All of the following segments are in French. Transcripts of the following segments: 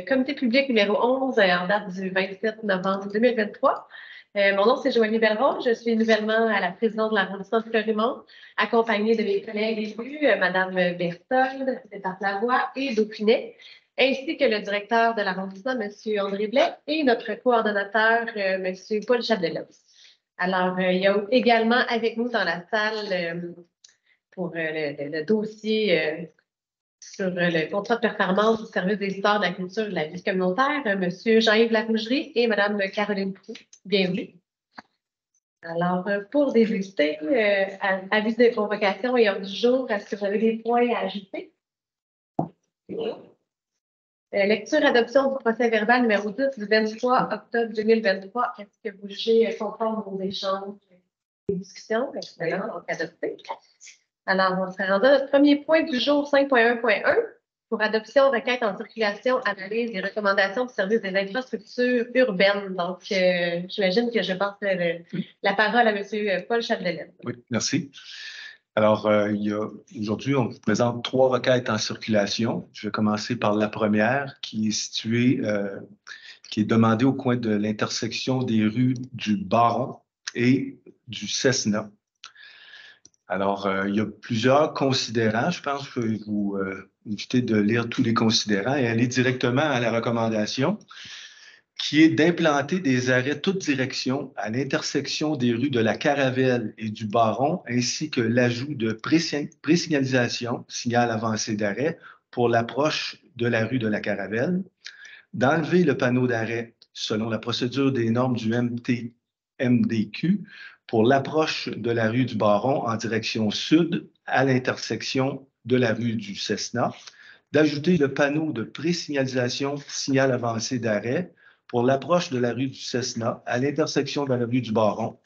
comité public numéro 11 en date du 27 novembre 2023. Mon nom, c'est Joanie Belleron. Je suis nouvellement à la présidence de l'arrondissement de Fleurimont, accompagnée de mes collègues élus, Mme Berthold, Lavoie et Dauphinet, ainsi que le directeur de l'arrondissement, M. André Blais, et notre coordonnateur, M. Paul Chapdelaine. Alors, il y a également avec nous dans la salle pour le dossier sur le contrat de performance du service des sports, de la culture et de la vie communautaire, M. Jean-Yves Larougerie et Mme Caroline Proux. Bienvenue. Alors, pour débuter, avis de convocation et ordre du jour, est-ce que vous avez des points à ajouter? Lecture adoption du procès verbal numéro 10 du 23 octobre 2023. Est-ce que vous jugez conforme aux échanges et discussions? Excellent, donc adopté. Alors, on se rend à notre premier point du jour 5.1.1 pour adoption, requête en circulation, analyse et recommandations du service des infrastructures urbaines. Donc, j'imagine que je passe la parole à M. Paul Chapdelaine. Oui, merci. Alors, aujourd'hui, on vous présente 3 requêtes en circulation. Je vais commencer par la première qui est située, qui est demandée au coin de l'intersection des rues du Baron et du Cessna. Alors, il y a plusieurs considérants. Je pense que je vais vous inviter de lire tous les considérants et aller directement à la recommandation, qui est d'implanter des arrêts toutes directions à l'intersection des rues de la Caravelle et du Baron, ainsi que l'ajout de présignalisation, signal avancé d'arrêt, pour l'approche de la rue de la Caravelle, d'enlever le panneau d'arrêt selon la procédure des normes du MDQ pour l'approche de la rue du Baron en direction sud à l'intersection de la rue du Cessna, d'ajouter le panneau de présignalisation signal avancé d'arrêt pour l'approche de la rue du Cessna à l'intersection de la rue du Baron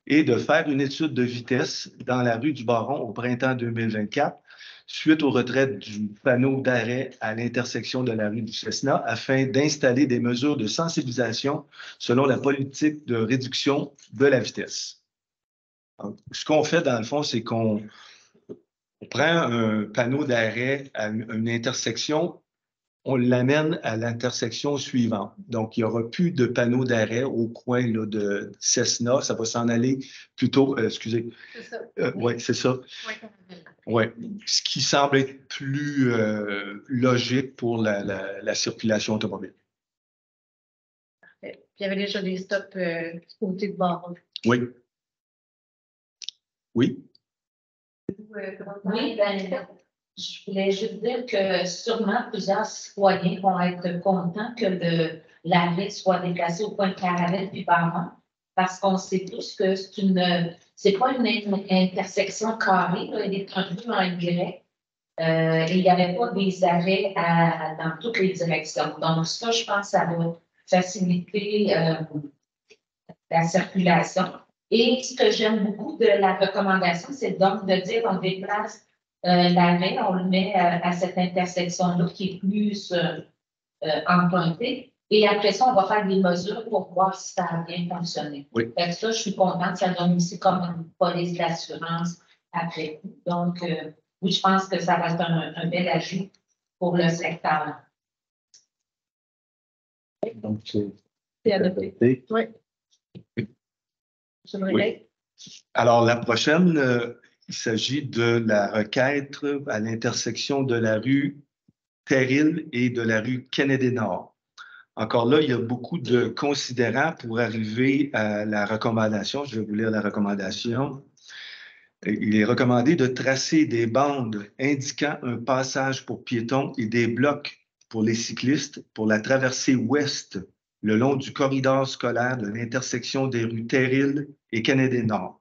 et de faire une étude de vitesse dans la rue du Baron au printemps 2024 suite au retrait du panneau d'arrêt à l'intersection de la rue du Cessna afin d'installer des mesures de sensibilisation selon la politique de réduction de la vitesse. Donc, ce qu'on fait dans le fond, c'est qu'on prend un panneau d'arrêt à une intersection, on l'amène à l'intersection suivante. Donc, il n'y aura plus de panneau d'arrêt au coin là, de Cessna. Ça va s'en aller plutôt, excusez. C'est ça. Oui, c'est ça. Oui, ce qui semble être plus logique pour la circulation automobile. Parfait. Puis, il y avait déjà des stops du côté de Baron. Oui. Oui. Oui, ben, je voulais juste dire que sûrement plusieurs citoyens vont être contents que l'arrêt soit déplacé au coin de Caravelle puis Baron, parce qu'on sait tous que c'est pas une intersection carrée, là, elle est un peu en Y. Et il n'y avait pas des arrêts dans toutes les directions. Donc, ça, je pense que ça va faciliter la circulation. Et ce que j'aime beaucoup de la recommandation, c'est donc de dire on déplace l'arrêt, on le met à cette intersection-là qui est plus empruntée. Et après ça, on va faire des mesures pour voir si ça a bien fonctionné. Oui. Fait que ça, je suis contente. Ça donne aussi comme une police d'assurance après coup. Donc, oui, je pense que ça va être un bel ajout pour le secteur. Donc, C'est adopté. Oui. Oui. Alors, la prochaine, il s'agit de la requête à l'intersection de la rue Terril et de la rue Kennedy-Nord. Encore là, il y a beaucoup de considérants pour arriver à la recommandation. Je vais vous lire la recommandation. Il est recommandé de tracer des bandes indiquant un passage pour piétons et des blocs pour les cyclistes pour la traversée ouest le long du corridor scolaire de l'intersection des rues Terril et Kennedy-Nord.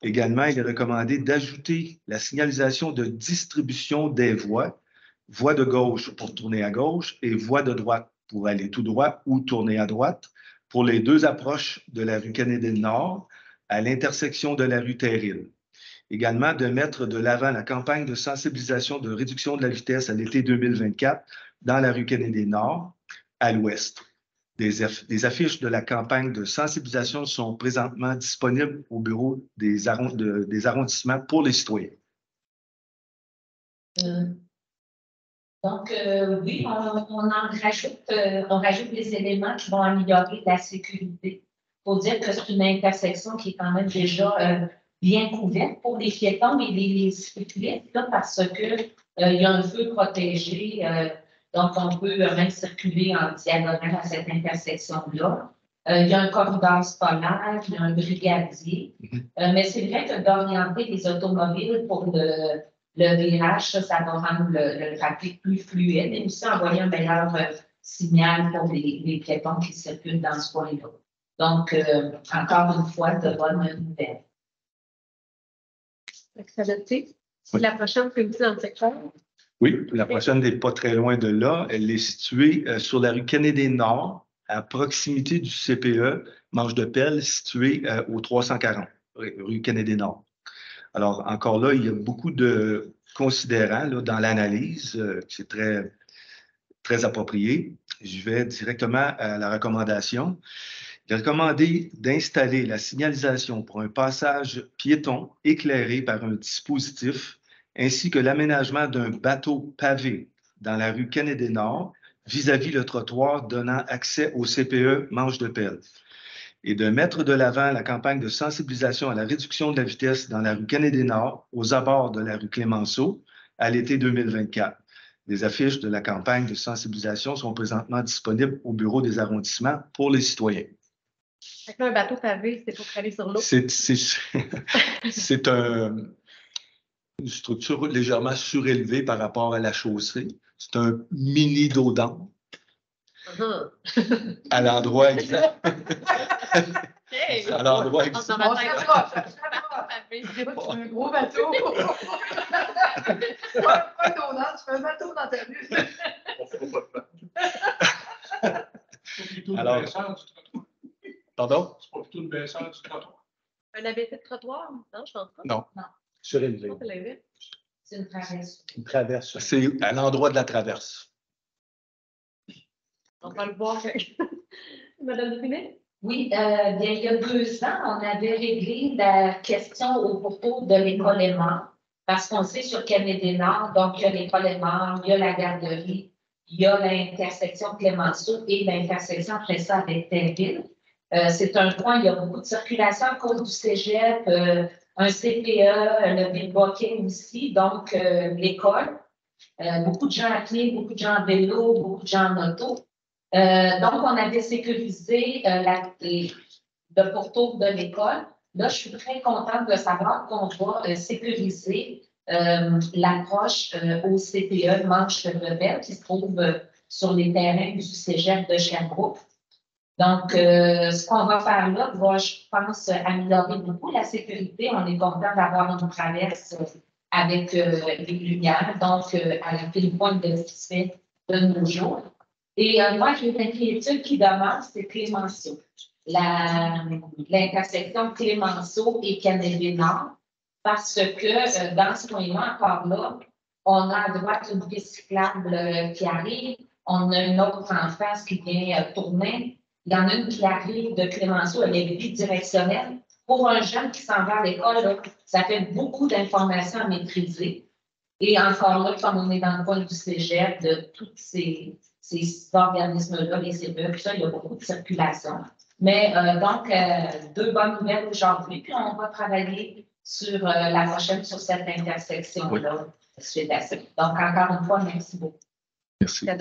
Également, il est recommandé d'ajouter la signalisation de distribution des voies, voie de gauche pour tourner à gauche et voie de droite pour aller tout droit ou tourner à droite pour les 2 approches de la rue Kennedy-Nord à l'intersection de la rue Terril. Également, de mettre de l'avant la campagne de sensibilisation de réduction de la vitesse à l'été 2024 dans la rue Kennedy-Nord à l'ouest. Des affiches de la campagne de sensibilisation sont présentement disponibles au bureau des arrondissements pour les citoyens. Donc, oui, on rajoute des éléments qui vont améliorer la sécurité. Il faut dire que c'est une intersection qui est quand même déjà bien couverte pour les piétons et les cyclistes, là, parce que il y a un feu protégé, donc on peut même circuler en diagonale à cette intersection-là. Il y a un corridor scolaire, il y a un brigadier. Mais c'est vrai que d'orienter les automobiles pour le virage, ça va rendre le trafic plus fluide et aussi envoyer un meilleur signal pour les piétons qui circulent dans ce coin-là. Donc, encore une fois, de bonnes nouvelles. Excellent. Oui. La prochaine, c'est aussi dans le secteur. Oui, la prochaine n'est pas très loin de là. Elle est située sur la rue Kennedy-Nord, à proximité du CPE, Manche de Pelle, situé au 340, rue Kennedy-Nord. Alors, encore là, il y a beaucoup de considérants là, dans l'analyse. C'est très, très approprié. Je vais directement à la recommandation. Il est recommandé d'installer la signalisation pour un passage piéton éclairé par un dispositif ainsi que l'aménagement d'un bateau pavé dans la rue Kennedy-Nord vis-à-vis le trottoir donnant accès au CPE Manche de Pelle et de mettre de l'avant la campagne de sensibilisation à la réduction de la vitesse dans la rue Kennedy-Nord aux abords de la rue Clémenceau à l'été 2024. Les affiches de la campagne de sensibilisation sont présentement disponibles au bureau des arrondissements pour les citoyens. Fait que là, un bateau pavé, c'est pour aller sur l'eau. C'est une structure légèrement surélevée par rapport à la chaussée. C'est un mini dos d'âne. À l'endroit exact. Hey. À l'endroit exact. On C'est pas un gros bateau. Pas un donnant, tu fais un bateau dans ta rue. Alors, pardon? C'est pas plutôt une baisseur du trottoir. Un abaissé de trottoir? Non, je pense pas. Non. Non. Surélevé. Je pense que c'est l'inverse. C'est une traversée. Une traverse. C'est à l'endroit de la traverse. On va le voir. Madame Dupinet? Oui, bien, il y a 2 ans, on avait réglé la question au pourtour de l'école Aimant, parce qu'on sait sur Kennedy-Nord, donc il y a l'école Aimant, il y a la garderie, il y a l'intersection Clémenceau et l'intersection après ça avec Terreville. C'est un coin, il y a beaucoup de circulation à cause du cégep, un CPE, le billboarding aussi, donc l'école. Beaucoup de gens à pied, beaucoup de gens en vélo, beaucoup de gens en auto. Donc, on avait sécurisé le pourtour de l'école. Là, je suis très contente de savoir qu'on va sécuriser l'approche au CPE Manche de Pelle qui se trouve sur les terrains du cégep de Sherbrooke. Donc, ce qu'on va faire là va, je pense, améliorer beaucoup la sécurité. On est content d'avoir une traverse avec les lumières, donc à la file pointe de ce qui se fait de nos jours. Et moi, j'ai une inquiétude qui demeure, c'est Clémenceau. L'intersection Clémenceau et Kennedy-Nord, parce que dans ce coin-là, encore là, on a à droite une piste cyclable qui arrive, on a une autre en face qui vient tourner. Il y en a une qui arrive de Clémenceau, elle est bidirectionnelle. Pour un jeune qui s'en va à l'école, ça fait beaucoup d'informations à maîtriser. Et encore là, comme on est dans le coin du cégep, de tous ces organismes-là, les CPE, tout ça, il y a beaucoup de circulation. Mais donc, 2 bonnes nouvelles aujourd'hui, puis on va travailler sur la prochaine, sur cette intersection-là. Oui. Donc, encore une fois, merci beaucoup. Merci. Ça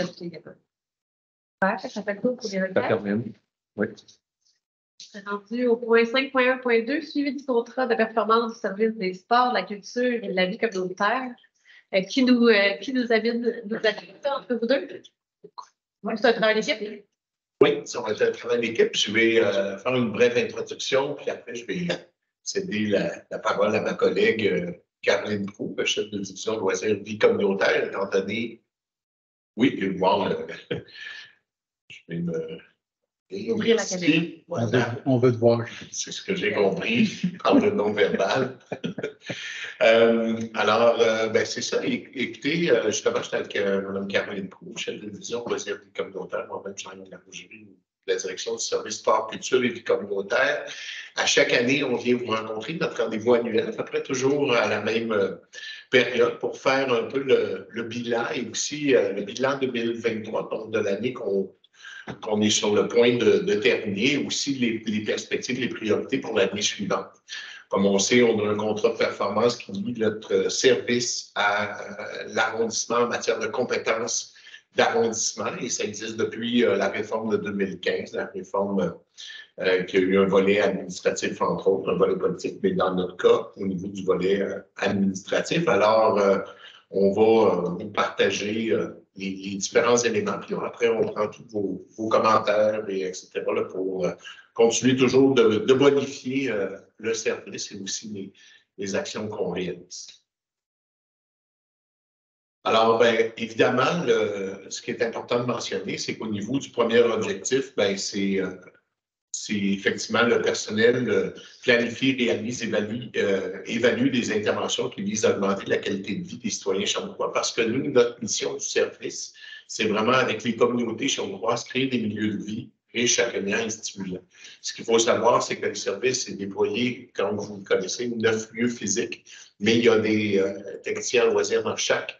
fait le tour pour les requêtes. Ça termine. Oui. Rendu au point 5.1.2, suivi du contrat de performance du service des sports, de la culture et de la vie communautaire. Qui nous habite entre vous deux? Oui, c'est un travail d'équipe. Oui, ça va être un travail d'équipe. Je vais faire une brève introduction, puis après, je vais céder la parole à ma collègue Caroline Proulx, chef de division loisirs vie communautaire, étant donné. Oui, et voir. Je vais me. Ouvrir la caméra. Voilà. On veut te voir. C'est ce que j'ai compris par le non-verbal. Alors, ben, c'est ça. Écoutez, justement, j'étais avec Mme Caroline Proulx, chef de division loisirs vie communautaire. Moi-même, je suis en la boucherie de la direction du service sport, culture et vie communautaire. À chaque année, on vient vous rencontrer, notre rendez-vous annuel, à peu près toujours à la même période pour faire un peu le bilan et aussi le bilan 2023, donc de l'année qu'on est sur le point de terminer, aussi les perspectives, les priorités pour l'année suivante. Comme on sait, on a un contrat de performance qui lie notre service à l'arrondissement en matière de compétences d'arrondissement et ça existe depuis la réforme de 2015, la réforme qui a eu un volet administratif, entre autres, un volet politique, mais dans notre cas, au niveau du volet administratif. Alors, on va vous partager les différents éléments, puis après, on prend tous vos commentaires, et etc., là, pour continuer toujours de bonifier le service et aussi les actions qu'on réalise. Alors, bien, évidemment, ce qui est important de mentionner, c'est qu'au niveau du premier objectif, bien, c'est effectivement le personnel planifie, réalise, évalue des interventions qui visent à augmenter la qualité de vie des citoyens champenois. Parce que nous, notre mission du service, c'est vraiment avec les communautés champenoises, créer des milieux de vie riches, accueillants et stimulants. Ce qu'il faut savoir, c'est que le service est déployé, comme vous le connaissez, 9 lieux physiques, mais il y a des techniciens à loisirs dans chaque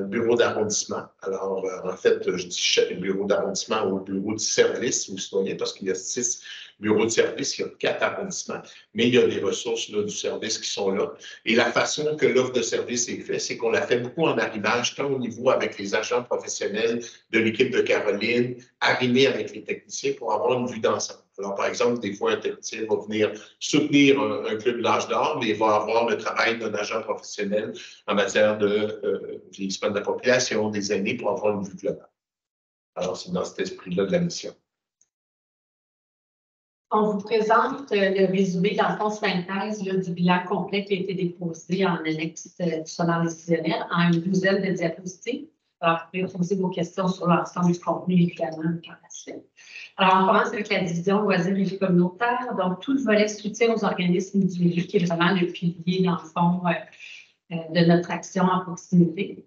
bureau d'arrondissement. Alors, en fait, je dis chaque bureau d'arrondissement ou bureau de service aux citoyens parce qu'il y a 6 bureaux de service, il y a 4 arrondissements, mais il y a des ressources là, du service qui sont là. Et la façon que l'offre de service est faite, c'est qu'on la fait beaucoup en arrimage, tant au niveau avec les agents professionnels de l'équipe de Caroline, arrimé avec les techniciens pour avoir une vue d'ensemble. Alors, par exemple, des fois, un technicien va venir soutenir un club de l'âge d'or, mais il va avoir le travail d'un agent professionnel en matière de vieillissement de la population, des aînés, pour avoir une vue globale. Alors, c'est dans cet esprit-là de la mission. On vous présente le résumé dans le fond synthèse du bilan complet qui a été déposé en annexe du sommaire décisionnel en une douzaine de diapositives. Alors, vous pouvez poser vos questions sur l'ensemble du contenu, évidemment, par la suite. Alors, on commence avec la division loisirs et vie communautaire. Donc, tout le volet soutien aux organismes du milieu qui est vraiment le pilier, dans le fond, de notre action en proximité.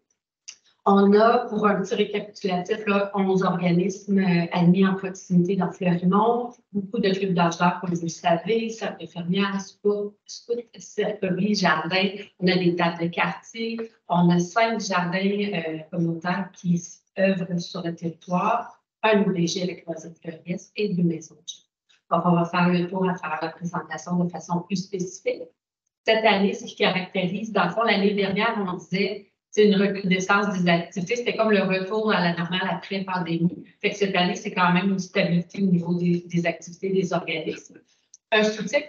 On a, pour un petit récapitulatif, là, 11 organismes admis en proximité dans Fleurimont, beaucoup de clubs d'âge d'or, comme vous le savez, cercles d'infirmières, scouts, cercleries, jardins. On a des tables de quartier. On a 5 jardins communautaires qui œuvrent sur le territoire, un ODG avec loisirs fleuristes et 2 maisons de jeux. Donc, on va faire le tour à travers la présentation de façon plus spécifique. Cette année, ce qui caractérise, dans le fond, l'année dernière, on disait c'est une recrudescence des activités. C'était comme le retour à la normale après la pandémie. Fait que cette année, c'est quand même une stabilité au niveau des activités des organismes. Un soutien,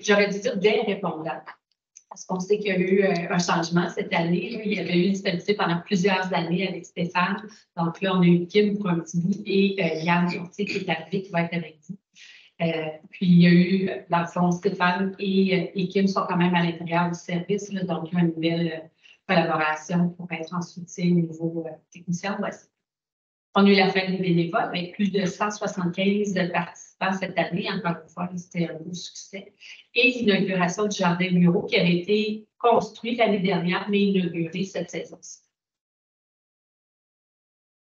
j'aurais dû dire bien répondant. Parce qu'on sait qu'il y a eu un changement cette année. Il y avait eu une stabilité pendant plusieurs années avec Stéphane. Donc là, on a eu Kim pour un petit bout et Yann Jortier qui est arrivé, qui va être avec vous. Puis il y a eu, dans le fond, Stéphane et Kim sont quand même à l'intérieur du service. Là, donc, il y a une nouvelle collaboration pour être en soutien au niveau technicien. On a eu la fête des bénévoles avec plus de 175 participants cette année. Encore une fois, c'était un beau succès. Et l'inauguration du jardin bureau qui avait été construit l'année dernière, mais inauguré cette saison-ci.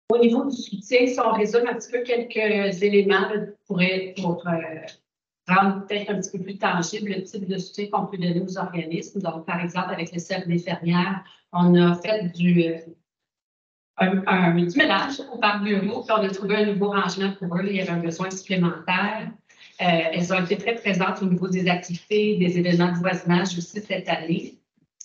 Au niveau du soutien, si on résume un petit peu quelques éléments pour rendre peut-être un petit peu plus tangible le type de soutien qu'on peut donner aux organismes. Donc, par exemple, avec le cercle d'infirmières, on a fait du ménage au parc bureau, puis on a trouvé un nouveau rangement pour eux. Il y avait un besoin supplémentaire. Elles ont été très présentes au niveau des activités, des événements de voisinage aussi cette année.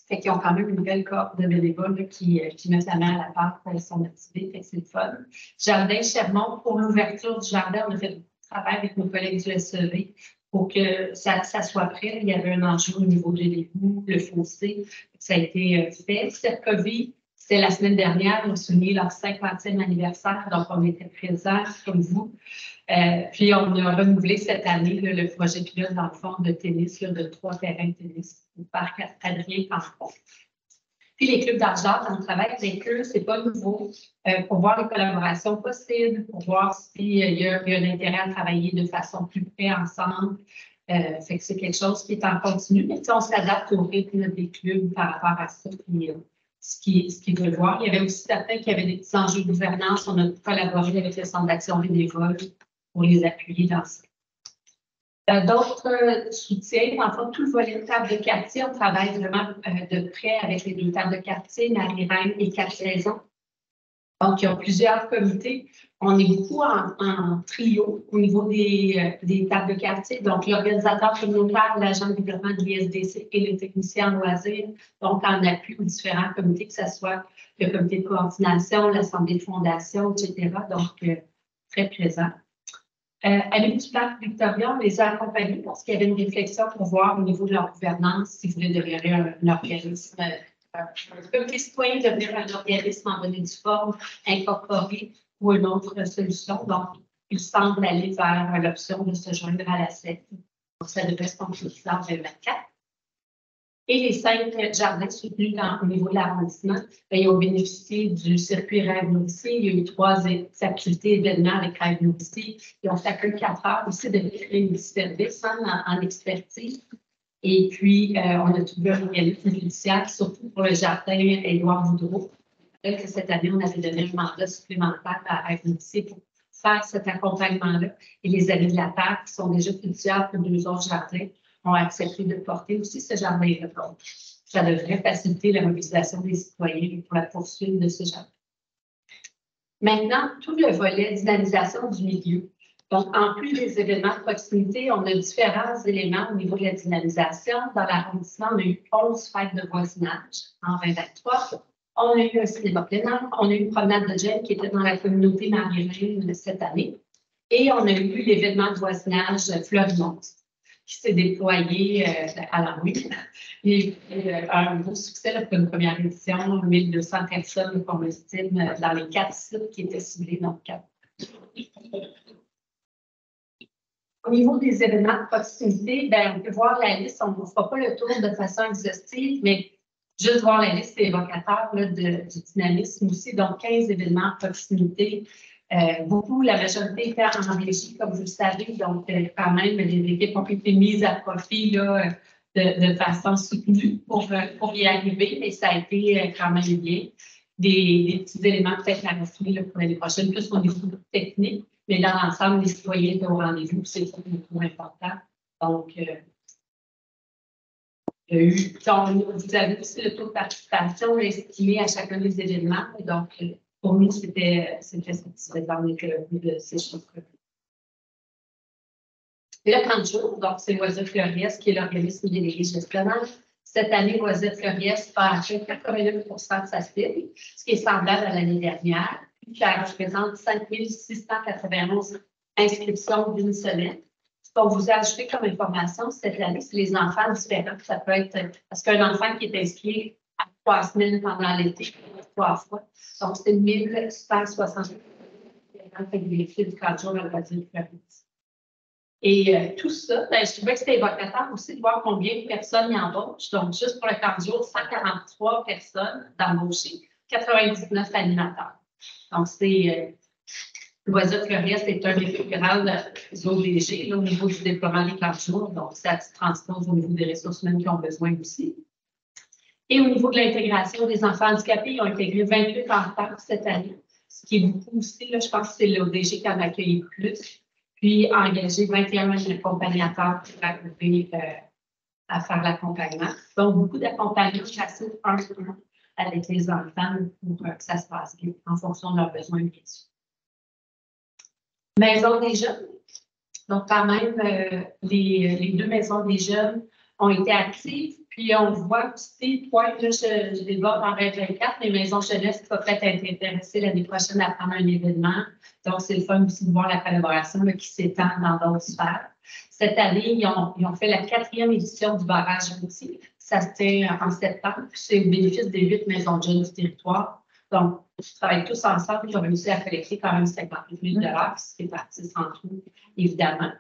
Fait qu'ils ont quand même une nouvelle cohorte de bénévoles là, qui mettent la main à la pâte pour son activité. Fait que c'est le fun. Jardin Chermont, pour l'ouverture du jardin, on a fait travail avec nos collègues du SEV pour que ça soit prêt. Il y avait un enjeu au niveau de l'égouts, le fossé. Ça a été fait. Cercovie, c'était la semaine dernière, on a souligné leur 50e anniversaire, donc on était présents comme vous. Puis on a renouvelé cette année là, le projet pilote dans le fond de tennis, là, de 3 terrains de tennis au parc Adrien Panfond. Puis les clubs d'argent, on travaille avec eux, c'est pas nouveau, pour voir les collaborations possibles, pour voir s'il y a un intérêt à travailler de façon plus près ensemble. Fait que c'est quelque chose qui est en continu, mais on s'adapte au rythme des clubs par rapport à ça, puis ce qu'ils veulent voir. Il y avait aussi certains qui avaient des petits enjeux de gouvernance. On a collaboré avec le Centre d'action bénévole pour les appuyer dans ça. D'autres soutiens, en fait, tout le volet de table de quartier, on travaille vraiment de près avec les 2 tables de quartier, Marie-Reine et 4 saisons. Donc, il y a plusieurs comités. On est beaucoup en trio au niveau des tables de quartier. Donc, l'organisateur communautaire, l'agent de développement de l'ISDC et le technicien en loisirs, donc en appui aux différents comités, que ce soit le comité de coordination, l'assemblée de fondation, etc. Donc, très présent. À l'île du Parc Victoria, on les a accompagnés parce qu'il y avait une réflexion pour voir au niveau de leur gouvernance s'ils voulaient devenir un organisme, un comité citoyen devenir un organisme en bonne et due forme, incorporé ou une autre solution. Donc, il semble aller vers l'option de se joindre à la SEC. Donc, ça devrait se concrétiser en 2024. Et les 5 jardins soutenus au niveau de l'arrondissement, ils ont bénéficié du circuit Rêve Nourricier. Il y a eu 3 activités événements avec Rêve Nourricier. Ils ont chacun 4 heures aussi de créer des services en expertise. Et puis, on a trouvé un organisme judiciaire, surtout pour le jardin Édouard Boudreau. Que cette année, on avait donné un mandat supplémentaire à Rêve Nourricier pour faire cet accompagnement-là. Et les Amis de la Terre, qui sont déjà fiduciaires pour 2 autres jardins, ont accepté de porter aussi ce jardin-là. Donc, ça devrait faciliter la mobilisation des citoyens pour la poursuite de ce jardin. Maintenant, tout le volet dynamisation du milieu. Donc, en plus des événements de proximité, on a différents éléments au niveau de la dynamisation. Dans l'arrondissement, on a eu 11 fêtes de voisinage en 2023. On a eu un cinéma plein air. On a eu une promenade de jeunes qui était dans la communauté Marie-Reine cette année. Et on a eu l'événement de voisinage Fleurimont, qui s'est déployé à la rue. Et un beau succès là, pour une première édition, 1200 personnes qu'on estime dans les 4 sites qui étaient ciblés dans le cadre. Au niveau des événements de proximité, on peut voir la liste. On ne fera pas le tour de façon exhaustive, mais juste voir la liste, c'est évocateur là, du dynamisme aussi. Donc, 15 événements de proximité. Beaucoup, la majorité était en régie, comme vous le savez. Donc, quand même, les équipes ont été mises à profit là, de façon soutenue pour y arriver, mais ça a été quand même bien. Des petits éléments peut-être à rafiner pour l'année prochaine, plus au niveau technique, mais dans l'ensemble, les citoyens étaient au rendez-vous, c'est beaucoup important. Donc, il y a eu, vous avez aussi le taux de participation estimé à chacun des événements. Donc, pour nous, c'était satisfaisant avec le bout de ces chiffres. Le 30 jours, donc c'est Loisirs Fleuriès qui est l'organisme délégué gestionnaire. Cette année, Loisirs Fleuriès a atteint 89 % de sa cible, ce qui est semblable à l'année dernière. Puis, ça représente 5 691 inscriptions d'une semaine. Ce qu'on vous a ajouté comme information cette année, c'est les enfants différents. Ça peut être parce qu'un enfant qui est inscrit à 3 semaines pendant l'été, 3 fois. Donc, c'est 1160 avec des filles de 4 jours à Loisirs Fleuriès. Et tout ça, je trouvais que c'était évocateur aussi de voir combien de personnes y embauchent. Donc, juste pour le 40 jours, 143 personnes d'embauchés, 99 animateurs. Donc, c'est Loisirs Fleuriès est un des plus grands ODG là, au niveau du déploiement des 40 jours. Donc, ça se transpose au niveau des ressources humaines qui ont besoin aussi. Et au niveau de l'intégration des enfants handicapés, ils ont intégré 28 enfants cette année, ce qui est beaucoup aussi. Là, je pense que c'est l'ODG qui en a accueilli le plus. Puis engager 21 accompagnateurs pour arriver à faire l'accompagnement. Donc, beaucoup d'accompagnement facile avec les enfants pour que ça se passe bien en fonction de leurs besoins bien sûr. Maison des jeunes. Donc, quand même, les 2 maisons des jeunes ont été actives. Puis, on voit aussi, là, je déborde en 2024, les maisons jeunesse qui vont peut-être être intéressées l'année prochaine à prendre un événement. Donc, c'est le fun aussi de voir la collaboration là, qui s'étend dans d'autres sphères. Cette année, ils ont fait la 4e édition du barrage routier. Ça se tient en septembre. C'est au bénéfice des 8 maisons de jeunes du territoire. Donc, ils travaillent tous ensemble. Ils ont réussi à collecter quand même 58 000 $, ce qui est parti sans tout, évidemment.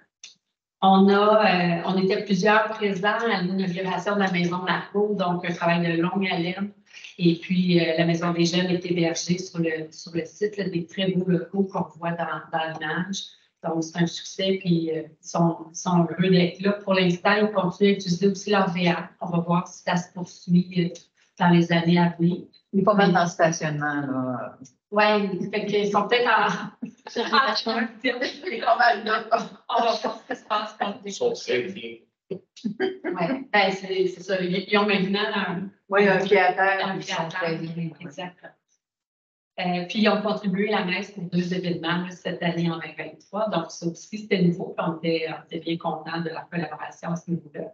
On était plusieurs présents à l'inauguration de la Maison Marco, donc un travail de longue haleine. Et puis, la Maison des jeunes est hébergée sur le site, là, des très beaux locaux qu'on voit dans l'image. Donc, c'est un succès, puis ils sont heureux d'être là. Pour l'instant, ils continuent à utiliser aussi leur VR. On va voir si ça se poursuit dans les années à venir. Il est pas mal dans le stationnement, là. Oui, fait qu'ils sont peut-être en. Il est pas mal là. On va voir ce qui se passe quand Ils sont très bien. Oui, ben, c'est ça. Ils ont maintenant Oui, un pied à terre, un ils pied à sont très terre. bien. Exactement. Puis ils ont contribué à la messe pour 2 événements là, cette année en 2023. Donc, ça aussi, c'était nouveau. Puis on était bien contents de la collaboration à ce niveau-là.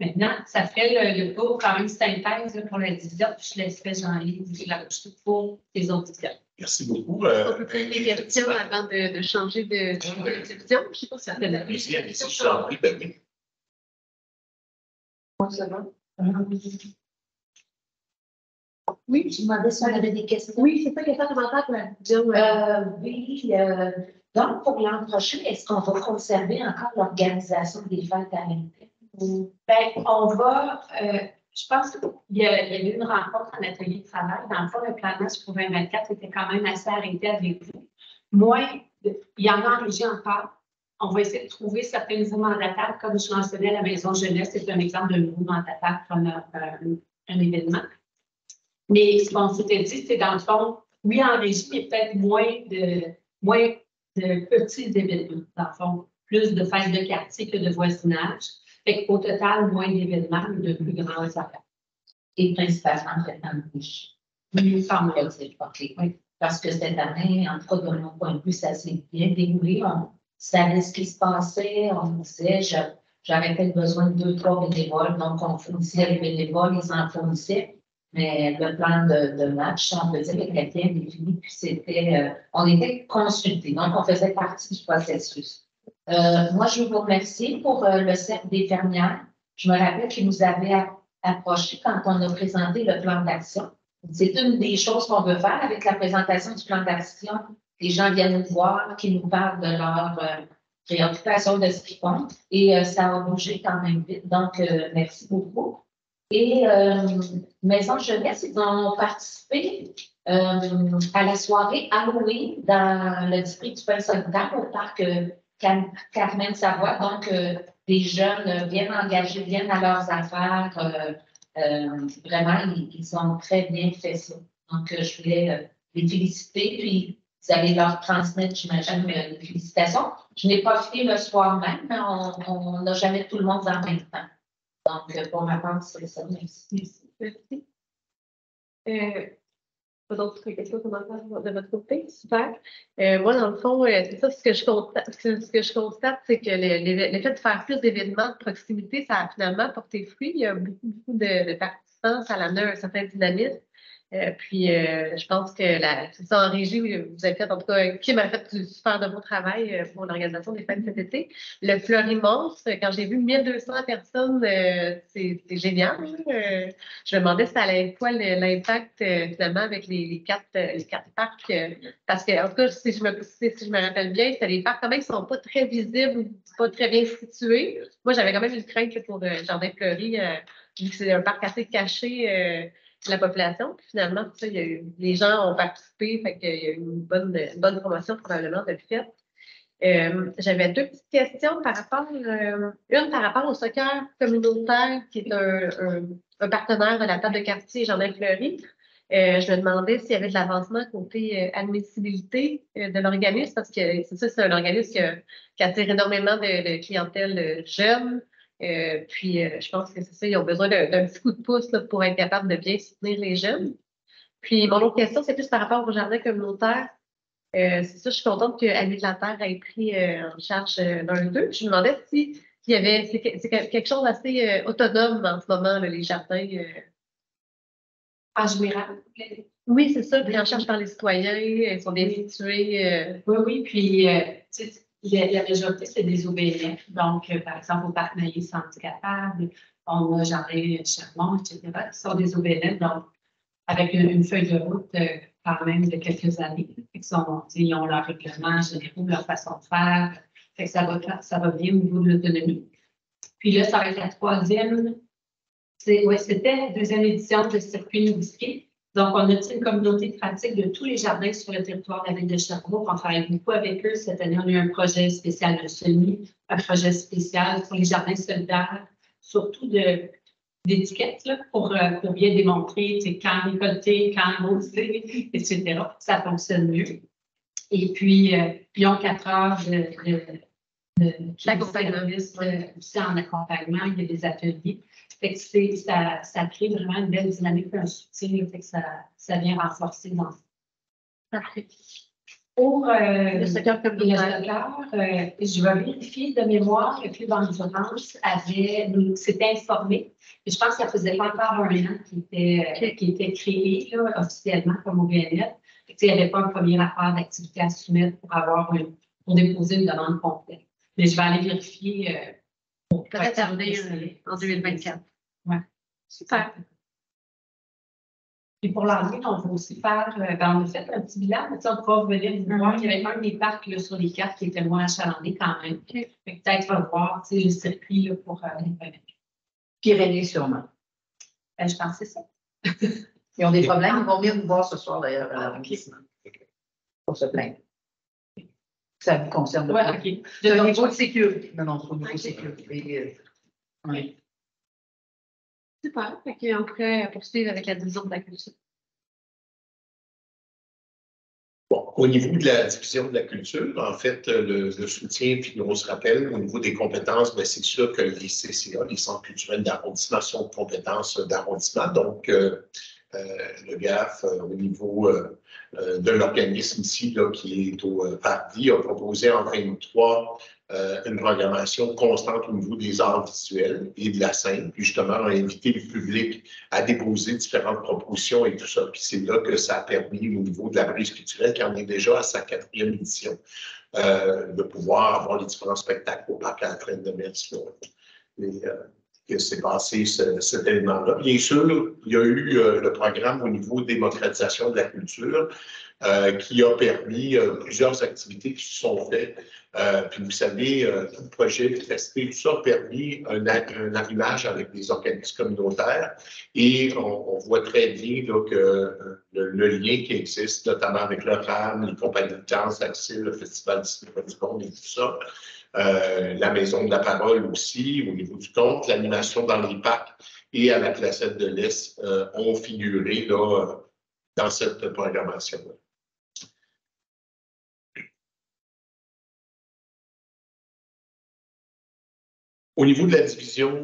Maintenant, ça fait le tour quand même synthèse là, pour la division. Puis je laisserai Jean-Yves la pour les autres divisions. Merci beaucoup. On peut poser des questions avant de changer de division. Je ne sais pas si ça fait la Allez-y, allez-y, je vous en prie, ben oui. Oui, je demandais si on avait des questions. Oui, c'est ça, question commentaire pour la division. Oui, donc pour l'an prochain, est-ce qu'on va conserver encore l'organisation des fêtes à l'interne? Ben, on va, je pense qu'il y a eu une rencontre en atelier de travail. Dans le fond, le planage pour 2024 était quand même assez arrêté avec vous. Moi, il y en a en régie encore. On va essayer de trouver certains nouveaux mandataires. Comme je mentionnais, la Maison Jeunesse, c'est un exemple de nouveau mandataire pour un événement. Mais ce qu'on s'était dit, c'est dans le fond, oui, en régie, mais peut-être moins de petits événements. Dans le fond, plus de fêtes de quartier que de voisinage. Fait qu'au total, moins d'événements, mais de plus grands affaires. Et principalement fait en riche. Oui, quand même. Oui. Parce que cette année, en tout cas, de mon point de vue, ça s'est bien déroulé. On savait ce qui se passait. On disait, j'avais peut-être besoin de 2-3 bénévoles. Donc, on fournissait les bénévoles, ils en fournissaient. Mais le plan de match, on peut dire, était bien défini. Puis c'était, on était consultés. Donc, on faisait partie du processus. Moi, je vous remercie pour le cercle des fermières. Je me rappelle qu'ils nous avaient approché quand on a présenté le plan d'action. C'est une des choses qu'on veut faire avec la présentation du plan d'action. Les gens viennent nous voir, qui nous parlent de leur préoccupation, de ce qu'ils font. Et ça a bougé quand même vite. Donc, merci beaucoup. Et Maison Jeunesse, ils ont participé à la soirée Halloween dans le district du Pin solidaire au parc Carmen Savoie. Donc, des jeunes bien engagés, bien à leurs affaires. Vraiment, ils ont très bien fait ça. Donc, je voulais les féliciter, puis vous allez leur transmettre, j'imagine, les félicitations. Je n'ai pas fait le soir même, mais on n'a jamais tout le monde en même temps. Donc, pour ma part, c'est ça. Merci. Merci. Pas d'autres questions, commentaires de votre côté? Super. Moi, dans le fond, c'est ça, ce que je constate, c'est que le fait de faire plus d'événements de proximité, ça a finalement porté fruit. Il y a beaucoup de participants, ça a amené un certain dynamisme. Je pense que c'est ça en régie, vous avez fait, en tout cas, Kim a fait du super de beau travail pour l'organisation des fêtes cet été. Le Fleurimons, quand j'ai vu 1200 personnes, c'est génial. Je me demandais si ça allait être quoi l'impact finalement avec les quatre parcs. Parce que, en tout cas, si je me rappelle bien, c'était des parcs quand même qui ne sont pas très visibles, pas très bien situés. Moi, j'avais quand même une crainte pour Jardin Fleuri, vu que c'est un parc assez caché. La population. Puis finalement, ça, les gens ont participé, fait qu'il y a eu une bonne promotion probablement de le fait. J'avais 2 petites questions par rapport, une par rapport au soccer communautaire, qui est un partenaire de la table de quartier Jardin Fleuri. Je me demandais s'il y avait de l'avancement côté admissibilité de l'organisme, parce que c'est ça, c'est un organisme qui attire énormément de clientèle jeune. Je pense que c'est ça, ils ont besoin d'un petit coup de pouce là, pour être capable de bien soutenir les jeunes. Puis mon autre question, c'est plus par rapport au jardin communautaire. C'est ça, je suis contente que Amis de la Terre ait pris en charge d'un d'eux. Je me demandais si il y avait c'est quelque chose d'assez autonome en ce moment, là, les jardins. En général. Oui, c'est ça, pris en charge par les citoyens, ils sont bien situés. Oui, puis tu sais, la majorité, c'est des OBNF. Donc, par exemple, au parc Maïs handicapable, on a Jardin Charmont, etc., qui sont des OBNF, donc avec une feuille de route quand même de quelques années. Ils ont leur règlement généraux, leur façon de faire. Fait que ça va bien au niveau de l'autonomie. Puis là, ça va être la troisième. C'était la deuxième édition de Circuit Nouveau-Ski. Donc, on a une communauté de pratique de tous les jardins sur le territoire de la ville de Sherbrooke. On travaille beaucoup avec eux. Cette année, on a eu un projet spécial de semis, un projet spécial pour les jardins solidaires, surtout de d'étiquette là, pour bien démontrer quand récolter, quand mousser, etc. Ça fonctionne mieux. Et puis, ils ont 4 heures d'accompagnement aussi en accompagnement. Il y a des ateliers. Fait que ça crée vraiment une belle dynamique, un soutien. Fait que ça vient renforcer dans ça. Parfait. Pour Le secteur communautaire. je vais vérifier de mémoire, le Club Endurance s'était informé. Et je pense que ça faisait pas encore un an qui était créé là, officiellement comme OBNL. Il n'y avait pas un premier rapport d'activité à soumettre pour déposer une demande complète. Mais je vais aller vérifier. Peut-être tarder en 2024. Oui. Super. Et pour l'année, on va aussi faire, on a fait un petit bilan, mais on pourra revenir vous voir. Il y avait un des parcs là, sur les cartes qui était moins achalandé quand même. Peut-être revoir le circuit là, pour les premiers. Pyrénées, sûrement. Je pense que c'est ça. Ils ont des problèmes, ils vont venir nous voir ce soir d'ailleurs à l'arrondissement. Pour se plaindre. Ça vous concerne Ouais, pas. OK. C'est au niveau de sécurité. Non, c'est au niveau de sécurité. Oui. Super. Fait qu'on pourrait poursuivre avec la division de la culture. Bon, au niveau de la division de la culture, en fait, le soutien, puis on se rappelle, au niveau des compétences, ben, c'est sûr que les CCA, les centres culturels d'arrondissement, sont de compétences d'arrondissement. Donc, le GAF, au niveau de l'organisme ici, là, qui est au Pardi, a proposé en 2023 une programmation constante au niveau des arts visuels et de la scène, puis justement a invité le public à déposer différentes propositions et tout ça. Puis c'est là que ça a permis au niveau de la brise culturelle, qui en est déjà à sa 4e édition, de pouvoir avoir les différents spectacles au parc à la Traîne de Metz. Que s'est passé cet élément-là. Bien sûr, il y a eu le programme au niveau de démocratisation de la culture qui a permis plusieurs activités qui se sont faites. Puis vous savez, tout le projet de FSP, tout ça a permis un arrimage avec des organismes communautaires et on voit très bien là, que le lien qui existe, notamment avec le RAM, les compagnies de danse, l'Axil, le Festival du Monde et tout ça. La Maison de la Parole aussi, au niveau du conte, l'animation dans les parcs et à la Placette de l'Est ont figuré là, dans cette programmation-là. Au niveau de la division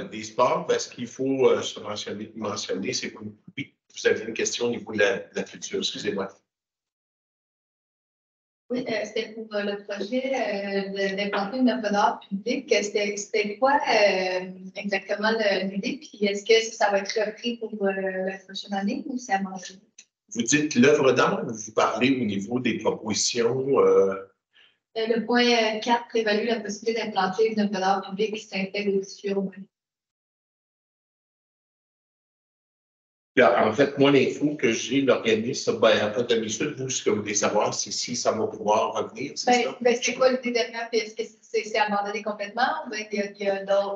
des sports, ben, ce qu'il faut se mentionner, c'est que oui, vous avez une question au niveau de la culture, excusez-moi. Oui, c'était pour le projet d'implanter une œuvre d'art publique. C'était quoi exactement l'idée? Puis est-ce que ça va être repris pour la prochaine année ou c'est à manger? Vous dites l'œuvre d'art ou vous parlez au niveau des propositions? Le point 4 prévalue la possibilité d'implanter une œuvre d'art publique qui s'intègre au-dessus. En fait, moi, l'info que j'ai, l'organisme, ben, pas de mission, vous, ce que vous voulez savoir, c'est si ça va pouvoir revenir, c'est ça? C'est quoi l'idée derrière? Est-ce que c'est abandonné complètement ou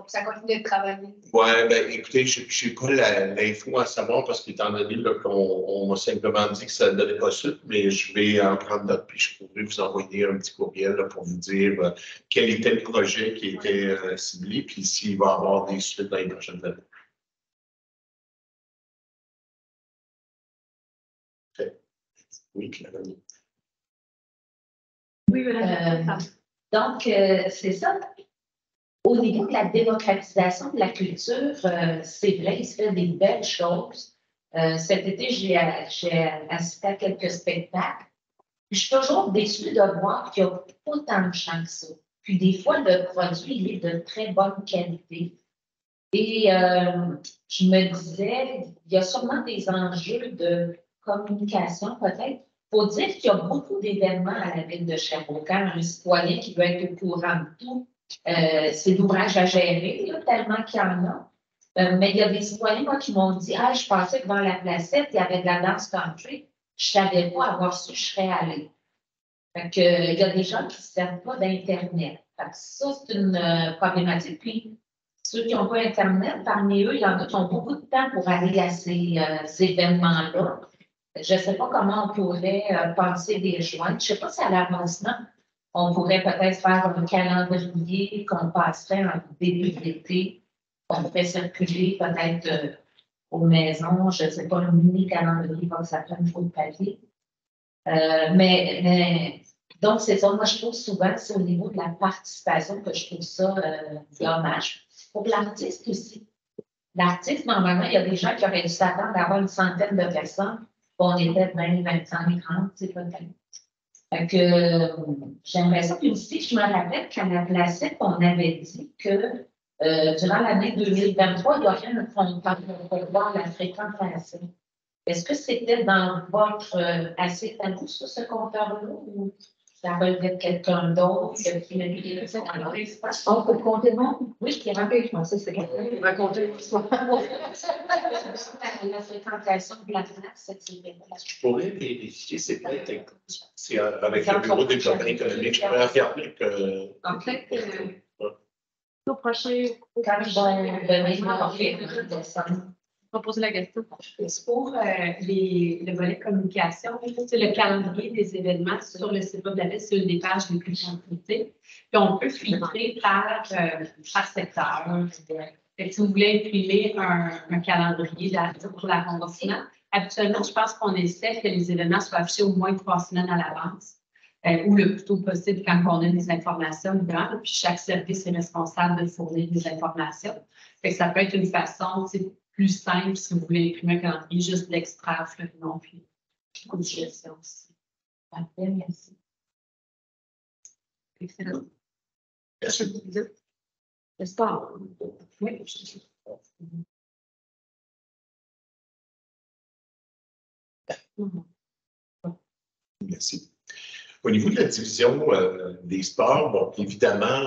ça continue d'être travaillé? Oui, ben, écoutez, je n'ai pas l'info à savoir parce qu'étant donné qu'on m'a simplement dit que ça ne donnait pas suite, mais je vais en prendre note puis je pourrais vous envoyer un petit courriel là, pour vous dire quel était le projet qui était ciblé puis s'il va y avoir des suites dans les prochaines années. Oui, Claire. Oui, Donc, c'est ça. Au niveau de la démocratisation de la culture, c'est vrai, il se fait des belles choses. Cet été, j'ai assisté à quelques spectacles. Je suis toujours déçue de voir qu'il n'y a pas tant de gens que ça. Puis des fois, le produit il est de très bonne qualité. Et je me disais, il y a sûrement des enjeux de communication peut-être. Il faut dire qu'il y a beaucoup d'événements à la ville de Sherbrooke. Un citoyen qui veut être au courant de tout, c'est l'ouvrage à gérer, là, tellement qu'il y en a. Mais il y a des citoyens, moi, qui m'ont dit « Ah, je pensais que dans la placette, il y avait de la danse country. Je ne savais pas avoir su, je serais allée. » Fait que, il y a des gens qui ne se servent pas d'Internet. Ça, c'est une problématique. Puis, ceux qui n'ont pas Internet, parmi eux, il y en a qui ont beaucoup de temps pour aller à ces événements-là. Je ne sais pas comment on pourrait penser des joints. Je ne sais pas si à l'avancement, on pourrait peut-être faire un calendrier qu'on passerait en début d'été on fait circuler peut-être aux maisons, je ne sais pas, un mini-calendrier, comme ça prend une de papier. Mais donc, c'est ça. Moi, je trouve souvent, c'est au niveau de la participation que je trouve ça dommage. Pour l'artiste aussi. L'artiste, normalement, il y a des gens qui auraient dû s'attendre d'avoir une centaine de personnes. On était 20, 25, 30, c'est peut-être. Fait que j'aimerais ça. Puis aussi, je me rappelle qu'à la placette, on avait dit que durant l'année 2023, il y aurait un compteur pour voir la fréquentation. Est-ce que c'était dans votre assiette à vous, ce compteur-là, ou ça relevait de quelqu'un d'autre? On peut compter le monde? Oui, qui Ok, je pensais que c'était quelqu'un qui racontait l'histoire. La fréquentation de la place, Je pourrais vérifier, c'est peut-être avec le bureau de développement économique, je pourrais regarder que. En fait, Au prochain, quand je vais descendre. on va poser la question. c'est pour le volet communication, c'est le calendrier des événements sur le site web de la ville, c'est une des pages les plus consultées. Puis on peut filtrer par secteur. Fait que si vous voulez imprimer un calendrier pour l'arrondissement, habituellement, je pense qu'on essaie que les événements soient affichés au moins 3 semaines à l'avance. Ou le plus tôt possible quand on a des informations, évidemment, puis chaque service est responsable de fournir des informations. Fait que ça peut être une façon plus simple si vous voulez imprimer un calendrier, juste d'extraire le nom, puis une gestion aussi. Parfait, merci. Excellent. Merci. Le sport. Oui. Merci. Au niveau de la division des sports, bon, évidemment,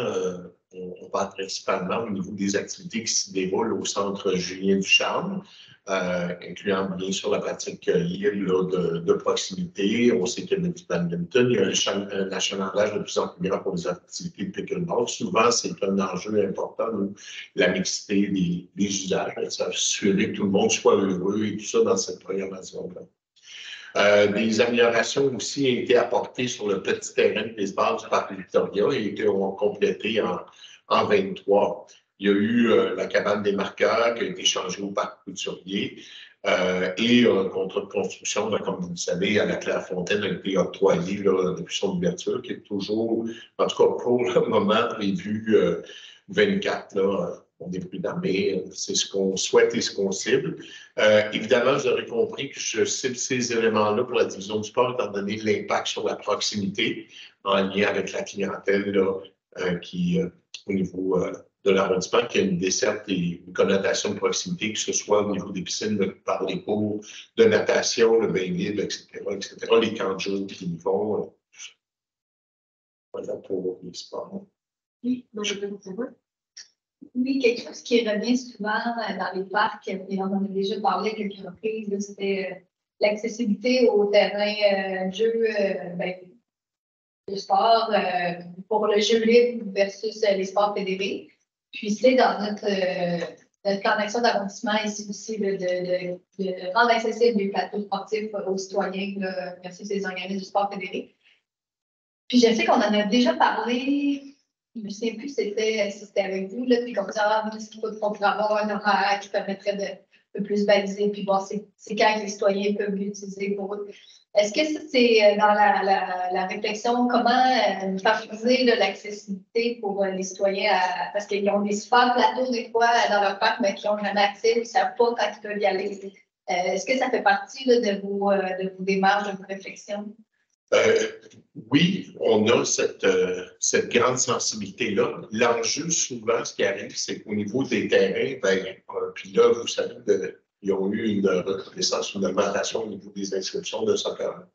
on parle principalement au niveau des activités qui se déroulent au centre Julien Ducharme, incluant bien sûr la pratique libre de proximité. On sait qu'il y a du badminton, il y a un achalandage de plus en plus grand pour les activités de pickleball. Souvent, c'est un enjeu important, la mixité des usages, s'assurer que tout le monde soit heureux et tout ça dans cette programmation-là. Des améliorations aussi ont été apportées sur le petit terrain de baseball du Parc Victoria et qui ont complété en 23. Il y a eu la cabane des marqueurs qui a été changée au Parc Couturier et un contrat de construction, comme vous le savez, à la Clairefontaine a été octroyé depuis son ouverture, qui est toujours, en tout cas pour le moment, prévu 24. On est prudent, mais c'est ce qu'on souhaite et ce qu'on cible. Évidemment, vous aurez compris que je cible ces éléments-là pour la division du sport, étant donné l'impact sur la proximité en lien avec la clientèle qui, au niveau de l'arrondissement, qui a une desserte et une connotation de proximité, que ce soit au niveau des piscines, par les cours de natation, le bain libre, etc., les camps de jour qui y vont. Voilà pour les sports. Oui, oui, quelque chose qui revient souvent dans les parcs, et on en a déjà parlé à quelques reprises, c'était l'accessibilité au terrain de jeu, de sport pour le jeu libre versus les sports fédérés. Puis c'est dans notre plan d'action d'arrondissement ici aussi de rendre accessible les plateaux sportifs aux citoyens versus les organismes du sport fédéré. Puis je sais qu'on en a déjà parlé. Je ne sais plus si c'était avec vous, là, puis comme ça, ce qu'il faut pour avoir un horaire qui permettrait de peu plus baliser, puis voir c'est quand les citoyens peuvent l'utiliser pour eux. Est-ce que c'est dans la réflexion, comment favoriser l'accessibilité pour les citoyens, parce qu'ils ont des super plateaux des fois dans leur parc, mais qui n'ont jamais accès, ils ne savent pas quand ils peuvent y aller. Est-ce que ça fait partie de vos démarches, de vos réflexions? Oui, on a cette grande sensibilité-là. L'enjeu, souvent, ce qui arrive, c'est qu'au niveau des terrains, puis là, vous savez, ils ont eu une reconnaissance, une augmentation au niveau des inscriptions de soccer,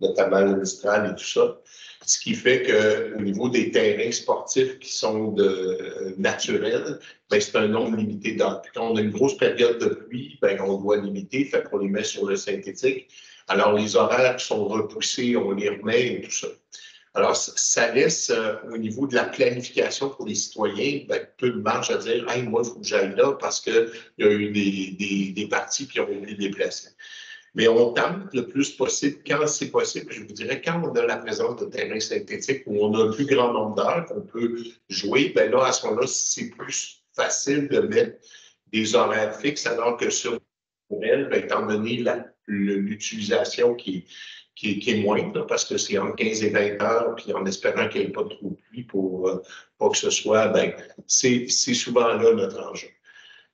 notamment le Mistral et tout ça. Ce qui fait qu'au niveau des terrains sportifs qui sont naturels, c'est un nombre limité d'heures. Puis quand on a une grosse période de pluie, on doit limiter, fait qu'on les met sur le synthétique. Alors, les horaires sont repoussés, on les remet et tout ça. Alors, ça laisse, au niveau de la planification pour les citoyens, peu de marge à dire « Hey, moi, il faut que j'aille là parce qu'il y a eu des parties qui ont été déplacées. » Mais on tente le plus possible, quand c'est possible, je vous dirais, quand on a la présence de terrains synthétiques où on a un plus grand nombre d'heures qu'on peut jouer, là, à ce moment-là, c'est plus facile de mettre des horaires fixes, alors que sur elle, ben, étant donné l'utilisation qui est moindre, là, parce que c'est entre 15 et 20 heures, puis en espérant qu'il n'y ait pas trop de pluie pour pas que ce soit, ben, c'est souvent là notre enjeu.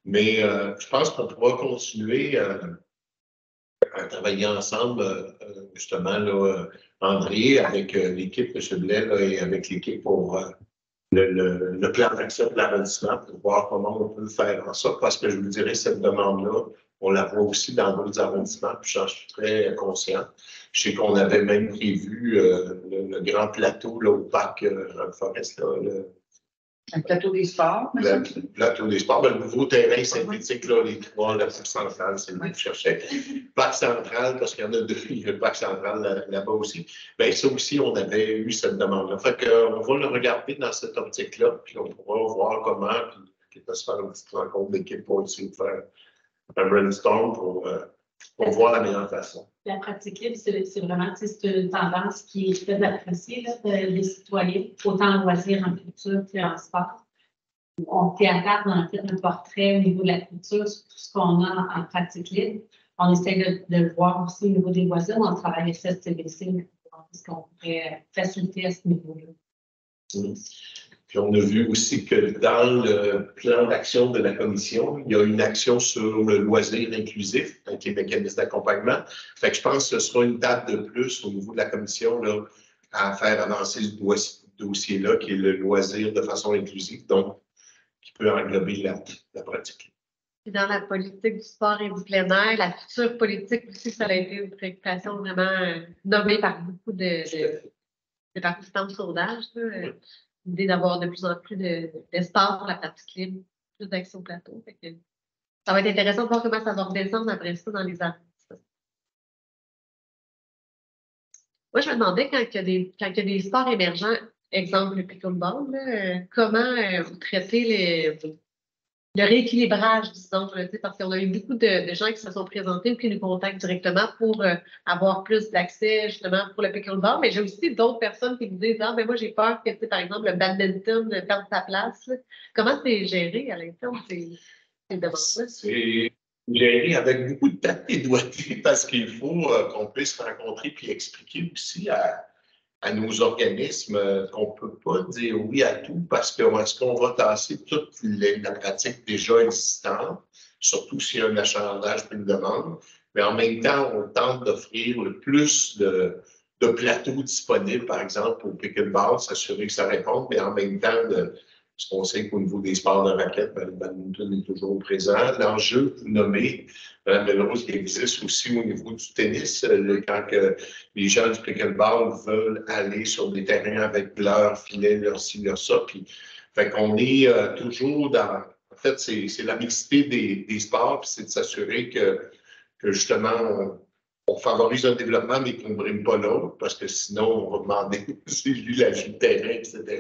Mais je pense qu'on pourra continuer à travailler ensemble, justement, là, André, avec l'équipe de Blais là, et avec l'équipe pour le plan d'action de l'arrondissement pour voir comment on peut faire en sorte, parce que je vous dirais, cette demande-là, on la voit aussi dans d'autres arrondissements, puis j'en suis très conscient. Je sais qu'on avait même prévu le grand plateau là, au parc Forest, là, Un plateau des sports. le plateau des sports, ben, le nouveau terrain synthétique, là, les trois, le parc central, c'est le que je cherchais. Parc central, parce qu'il y en a deux, il y a le parc central là-bas aussi. Bien, ça aussi, on avait eu cette demande-là. Fait qu'on va le regarder dans cette optique-là, puis on pourra voir comment, puis on va se faire une petite rencontre d'équipe pour essayer de faire un brainstorm pour voir la meilleure façon. La pratique libre, c'est vraiment c'est une tendance qui est très appréciée des citoyens, autant en loisirs, en culture qu'en sport. On théâtre en fait un portrait au niveau de la culture sur tout ce qu'on a en pratique libre. On essaie de le voir aussi au niveau des loisirs. On travaille avec STBC parce qu'on pourrait faciliter à ce niveau-là. Puis on a vu aussi que dans le plan d'action de la commission, il y a une action sur le loisir inclusif avec les mécanismes d'accompagnement. Fait que je pense que ce sera une date de plus au niveau de la commission là, à faire avancer ce dossier-là, qui est le loisir de façon inclusive, donc qui peut englober la pratique. Puis dans la politique du sport et du plein air, la future politique aussi, ça a été une préoccupation vraiment nommée par beaucoup de participants de sondage. L'idée d'avoir de plus en plus d'espace pour la pratique libre, plus d'actions plateau. Fait que ça va être intéressant de voir comment ça va redescendre après ça dans les artistes. Moi, je me demandais quand il y a des sports émergents, exemple le pickleball, là, comment vous traitez le rééquilibrage, disons, parce qu'on a eu beaucoup de gens qui se sont présentés et qui nous contactent directement pour avoir plus d'accès, justement, pour le pickleball. Mais j'ai aussi d'autres personnes qui me disent, ah, mais moi, j'ai peur que, par exemple, le badminton perde sa place. Là. Comment c'est géré à l'interne, ces demandes-là? C'est géré avec beaucoup de tact et doigté parce qu'il faut qu'on puisse rencontrer puis expliquer aussi à nos organismes qu'on ne peut pas dire oui à tout parce que est-ce qu'on va tasser toute la pratique déjà existante, surtout s'il y a un achalandage et une demande, mais en même temps, on tente d'offrir le plus de plateaux disponibles, par exemple, au pickleball, s'assurer que ça réponde, mais en même temps, parce qu'on sait qu'au niveau des sports de raquettes, le badminton est toujours présent. L'enjeu, vous nommez, Mme Belrose, qui existe aussi au niveau du tennis, quand les gens du pickleball veulent aller sur des terrains avec leur filet, leur ci, leur ça. Puis, fait qu'on est toujours dans. En fait, c'est la mixité des sports, puis c'est de s'assurer que justement, on favorise un développement, mais qu'on ne brime pas l'autre, parce que sinon, on va demander si lui l'ajout de terrain, etc.,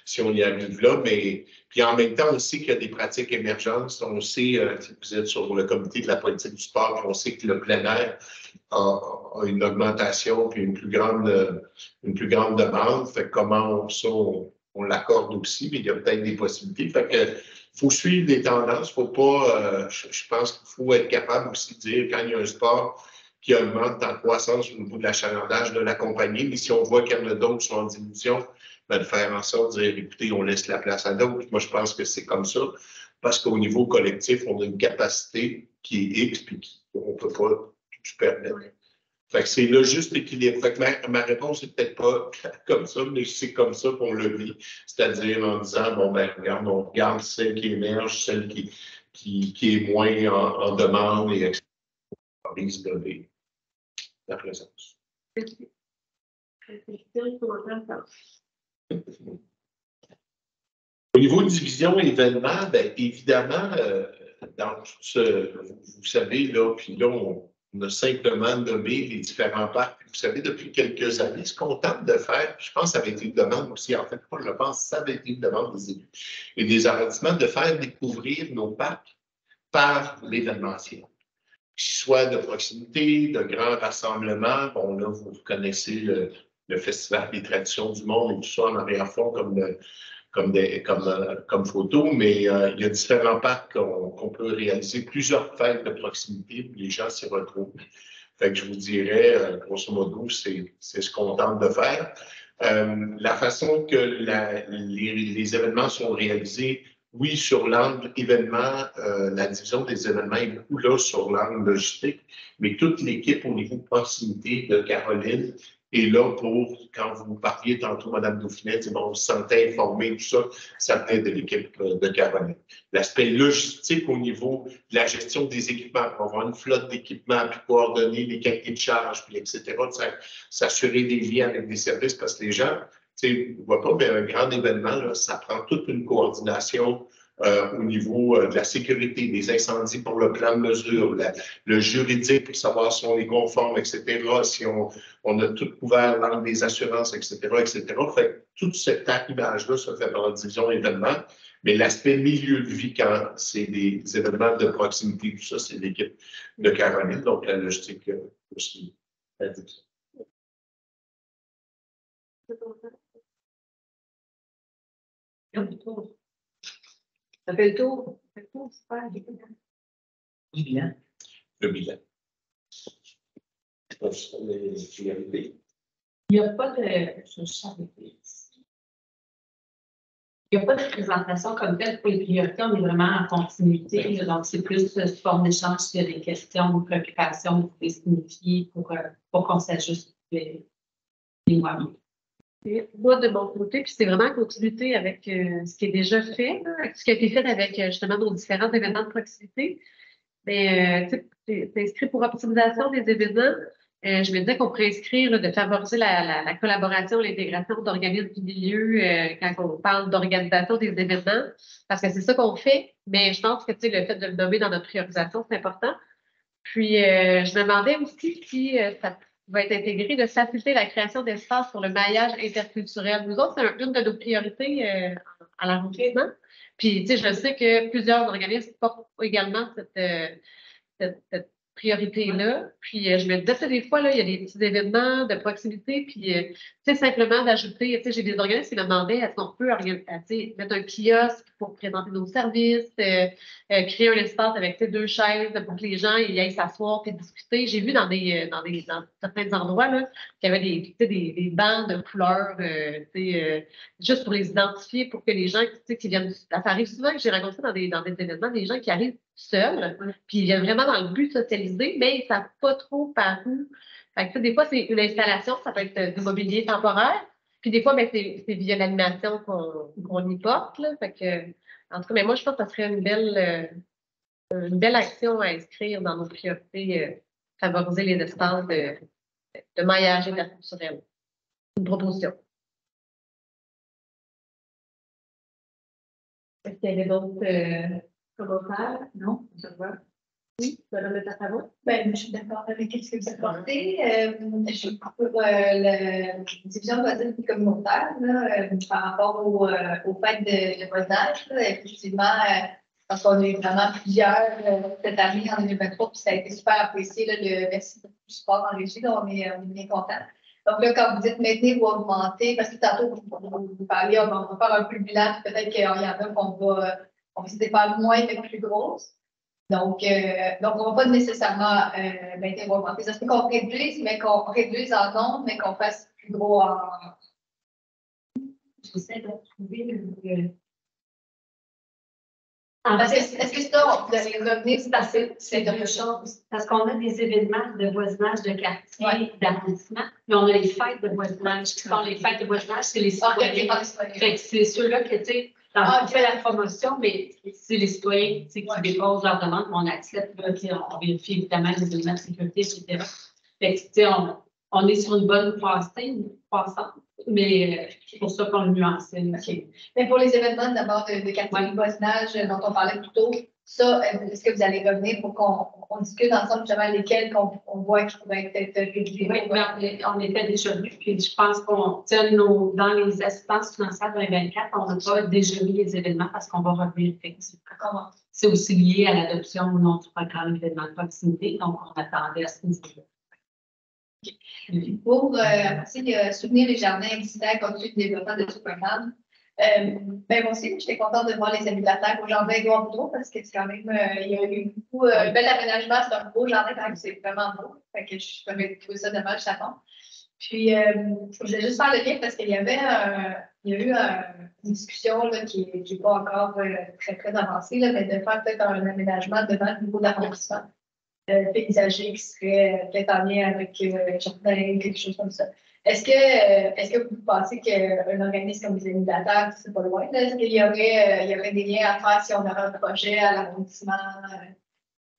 si on y arrive là. Mais puis en même temps, on sait qu'il y a des pratiques émergentes. On sait, si vous êtes sur le comité de la politique du sport, on sait que le plein air a une augmentation puis une plus grande demande. Fait que comment on l'accorde aussi, mais il y a peut-être des possibilités. Fait que faut suivre les tendances. Faut pas, je pense qu'il faut être capable aussi de dire quand il y a un sport qui augmente en croissance au niveau de l'achalandage, de l'accompagner. Mais si on voit qu'il y en a d'autres qui sont en diminution, ben de faire en sorte de dire, écoutez, on laisse la place à d'autres. Moi, je pense que c'est comme ça, parce qu'au niveau collectif, on a une capacité qui est X, puis on ne peut pas tout permettre. Fait que c'est le juste équilibre. Fait que ma réponse n'est peut-être pas comme ça, mais c'est comme ça qu'on le vit. C'est-à-dire en disant, bon, ben, regarde, on regarde celle qui émerge, celle qui est moins en demande, et etc. La présence. Au niveau de division événements, bien évidemment, dans vous savez, là, puis là, on a simplement nommé les différents parcs. Vous savez, depuis quelques années, ce qu'on tente de faire, je pense que ça avait été une demande aussi, en fait, moi, je pense que ça avait été une demande des élus et des arrondissements, de faire découvrir nos parcs par l'événementiel. Soit de proximité, de grands rassemblements. Bon, là, vous connaissez le Festival des traditions du monde et tout ça en arrière-fond, comme comme photo, mais il y a différents parcs qu'on peut réaliser plusieurs fêtes de proximité, où les gens s'y retrouvent. Fait que je vous dirais, grosso modo, c'est ce qu'on tente de faire. La façon que les événements sont réalisés, oui, sur l'angle événement, la division des événements est beaucoup là sur l'angle logistique, mais toute l'équipe au niveau proximité de Caroline est là pour, quand vous parliez tantôt, Mme Dauphinet, dit, bon, on se sentait informé, tout ça, ça venait de l'équipe de Caroline. L'aspect logistique au niveau de la gestion des équipements, pour avoir une flotte d'équipements, puis coordonner les cahiers de charges, puis etc., s'assurer des liens avec des services, parce que les gens, tu sais, on ne voit pas, mais un grand événement, là, ça prend toute une coordination au niveau de la sécurité, des incendies pour le plan de mesure, le juridique pour savoir si on est conforme, etc., si on a tout couvert l'angle des assurances, etc., etc. Fait que tout cet arrivage-là se fait par la division événements, mais l'aspect milieu de vie, quand c'est des événements de proximité, tout ça, c'est l'équipe de Caroline, donc la logistique aussi. Ça fait le tour. Ça fait le tour, super. Du bilan. Le bilan. Les priorités. Il n'y a pas de. Il n'y a pas de présentation comme telle pour les priorités, on est vraiment en continuité. Donc, c'est plus sous forme d'échange s'il y a des questions ou préoccupations vous pouvez signifier pour qu'on s'ajuste les mois. Moi, de mon côté, puis c'est vraiment en continuité avec ce qui est déjà fait, là, avec ce qui a été fait avec justement nos différents événements de proximité. Mais tu inscrit pour optimisation des événements. Je me disais qu'on pourrait inscrire là, de favoriser la collaboration, l'intégration d'organismes du milieu quand on parle d'organisation des événements, parce que c'est ça qu'on fait. Mais je pense que le fait de le nommer dans notre priorisation, c'est important. Puis, je me demandais aussi si ça va être intégré de faciliter la création d'espaces pour le maillage interculturel. Nous autres, c'est une de nos priorités à l'arrondissement. Puis, je sais que plusieurs organismes portent également cette priorité-là. Puis, je me disais, des fois, là, il y a des petits événements de proximité, puis, simplement d'ajouter, j'ai des organismes qui me demandaient, est-ce qu'on peut mettre un kiosque pour présenter nos services, créer un espace avec deux chaises pour que les gens y aillent s'asseoir et discuter. J'ai vu dans certains endroits, là, qu'il y avait des bancs de couleurs, juste pour les identifier, pour que les gens qui viennent, ça arrive souvent que j'ai rencontré dans des événements, des gens qui arrivent seuls, puis ils viennent vraiment dans le but de socialiser, mais ils ne savent pas trop par où. Fait que, des fois, c'est une installation, ça peut être du mobilier temporaire, puis des fois, c'est via l'animation qu'on y porte. Là. Fait que, en tout cas, mais moi, je pense que ça serait une belle action à inscrire dans nos priorités, favoriser les espaces de maillage interculturel. Une proposition. Est-ce qu'il y avait d'autres commentaires? Non, ça va. Oui, Mme Le Tassaro? Ben, je suis d'accord avec ce que vous apportez. Je suis pour la division de voisine communautaire là, par rapport au fait de voisinage. Là, effectivement, parce qu'on a eu vraiment plusieurs cette année en 2023, puis ça a été super apprécié. Là, merci beaucoup du support en régie, là, on est bien contents. Donc là, quand vous dites maintenir ou augmenter, parce que tantôt, vous parliez, on va faire un peu le bilan, peut-être qu'il y en a qu'on va essayer de faire moins, mais plus grosse. Donc, on ne va pas nécessairement maintenir ou augmenter. Ça se peut qu'on réduise, mais qu'on réduise en nombre, mais qu'on fasse plus gros en. J'essaie de trouver le. Est-ce que ça, vous allez revenir? C'est deux choses. Parce qu'on a des événements de voisinage de quartier, d'arrondissement, mais on a les fêtes de voisinage. Qui sont les fêtes de voisinage, c'est les citoyens. C'est ceux-là que, tu sais, on fait la promotion, mais c'est les citoyens qui déposent leur demande, on accepte, on vérifie évidemment les éléments de sécurité, etc. Fait que, tu sais, on est sur une bonne croissance, mais c'est pour ça qu'on le nuance. Okay. Mais pour les événements d'abord de quartier de voisinage dont on parlait plus tôt, ça, est-ce que vous allez revenir pour qu'on discute ensemble justement lesquels qu'on voit qui pourraient être réduits? Oui, on était déjà vus, puis je pense qu'on tient dans les assistances financières 2024, on n'a pas déjà mis les événements parce qu'on va revenir effectivement. Comment? C'est aussi lié à l'adoption ou non du programme d'événements de proximité, donc on attendait à ce niveau-là. Pour soutenir les jardins existants compte tenu du développement de ce programme, Ben moi aussi, j'étais contente de voir les amis de la terre au jardin Édouard Boudreau parce que c'est quand même, il y a eu beaucoup, un bel aménagement, c'est un beau jardin quand même, c'est vraiment beau. Fait que j'avais trouvé ça dommage, ça tombe. Puis, je voulais juste faire le lien parce qu'il y avait, il y a eu une discussion là, qui n'est pas encore très, très avancée, là, mais de faire peut-être un aménagement devant le niveau d'arrondissement paysager qui serait peut-être en lien avec jardin, quelque chose comme ça. Est-ce que vous pensez qu'un organisme comme les Amis de la Terre, c'est pas loin, là, est-ce qu'il y aurait des liens à faire si on avait un projet à l'arrondissement,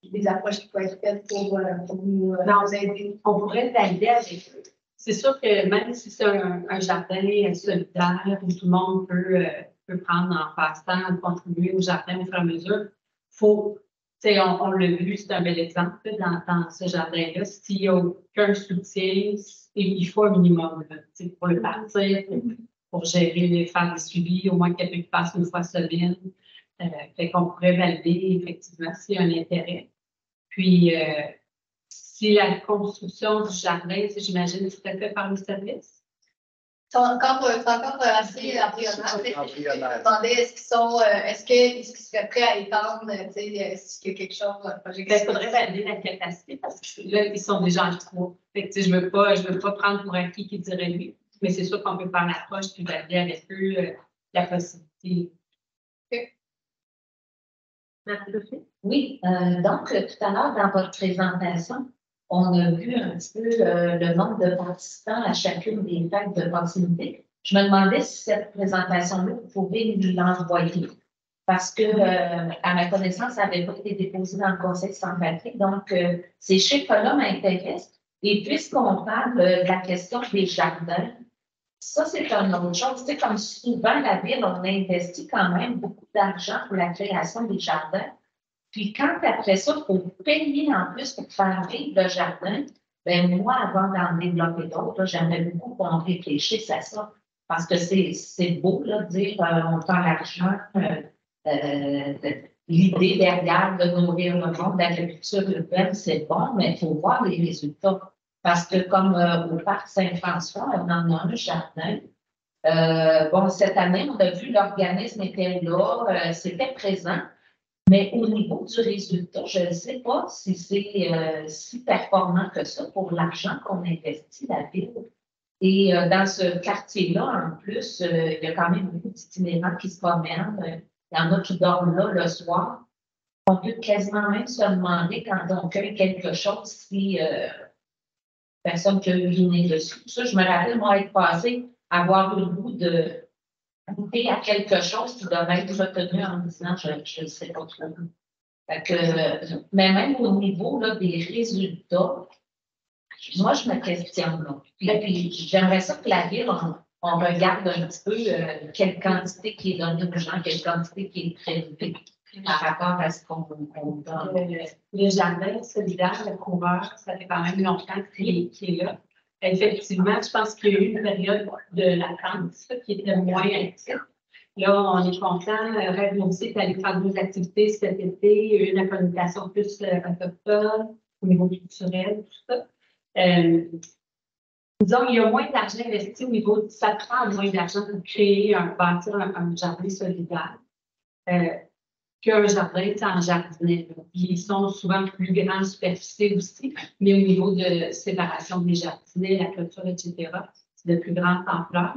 des approches qui pourraient être faites pour nous aider? On pourrait valider avec eux. C'est sûr que même si c'est un jardin solidaire où tout le monde peut prendre en passant, contribuer au jardin au fur et à mesure, faut, on l'a vu, c'est un bel exemple dans ce jardin-là. S'il n'y a aucun soutien, il faut un minimum pour le partir, pour gérer, faire des suivis, au moins quelqu'un qui passe une fois semaine. Fait qu'on pourrait valider effectivement s'il y a un intérêt. Puis, si la construction du jardin, j'imagine, serait faite par le service? C'est encore assez embryonnaire. Je me demandais, est-ce qu'ils seraient prêts à étendre, s'il y a quelque chose, un projet qui Il faudrait valider la capacité parce que là, ils sont déjà en cours. Je ne veux pas prendre pour acquis qui dirait lui, mais c'est sûr qu'on peut faire l'approche puis valider avec eux la possibilité. Oui, donc tout à l'heure, dans votre présentation, on a vu un petit peu le nombre de participants à chacune des fêtes de proximité. Je me demandais si cette présentation-là, vous pouvez nous l'envoyer. Parce que, à ma connaissance, ça n'avait pas été déposé dans le Conseil Saint-Patrick. Donc, ces chiffres-là m'intéressent. Et puisqu'on parle de la question des jardins, ça, c'est une autre chose. Tu sais, comme souvent, la Ville, on investit quand même beaucoup d'argent pour la création des jardins. Puis quand après ça, il faut payer en plus pour faire vivre le jardin, bien moi, avant d'en développer d'autres, j'aimerais beaucoup qu'on réfléchisse à ça. Parce que c'est beau là, de dire on fait l'argent, l'idée derrière de nourrir le monde, l'agriculture urbaine, c'est bon, mais il faut voir les résultats. Parce que comme au Parc Saint-François, on en a un jardin. Bon, cette année, on a vu l'organisme était là, c'était présent. Mais au niveau du résultat, je ne sais pas si c'est si performant que ça pour l'argent qu'on investit la Ville. Et dans ce quartier-là, en plus, il y a quand même beaucoup d'itinérants qui se promènent. Il y en a qui dorment là le soir. On peut quasiment même se demander quand on cueille quelque chose si personne peut uriner dessus. Ça, je me rappelle, moi, être passé, avoir le goût de goûter à quelque chose qui devrait être retenu en disant je ne sais pas trop. Mais même au niveau là, des résultats, moi, je me questionne. Là. Puis j'aimerais ça que la Ville, on regarde un petit peu quelle quantité qui est donnée aux gens, quelle quantité qui est prélevée par rapport à ce qu'on donne. Le jardin solidaire, le coureur, ça fait quand même longtemps qu'il est là. Effectivement, je pense qu'il y a eu une période de latence qui était moins active. Là, on est content. Rêve aussi est allé faire 2 activités cet été. Il y a eu une communication plus autochtone, au niveau culturel, tout ça. Disons, il y a moins d'argent investi au niveau, ça prend moins d'argent pour créer, bâtir un jardin solidaire qu'un jardin en jardinet. Ils sont souvent plus grands, superficiels aussi, mais au niveau de séparation des jardinets, la clôture, etc., c'est de plus grande ampleur.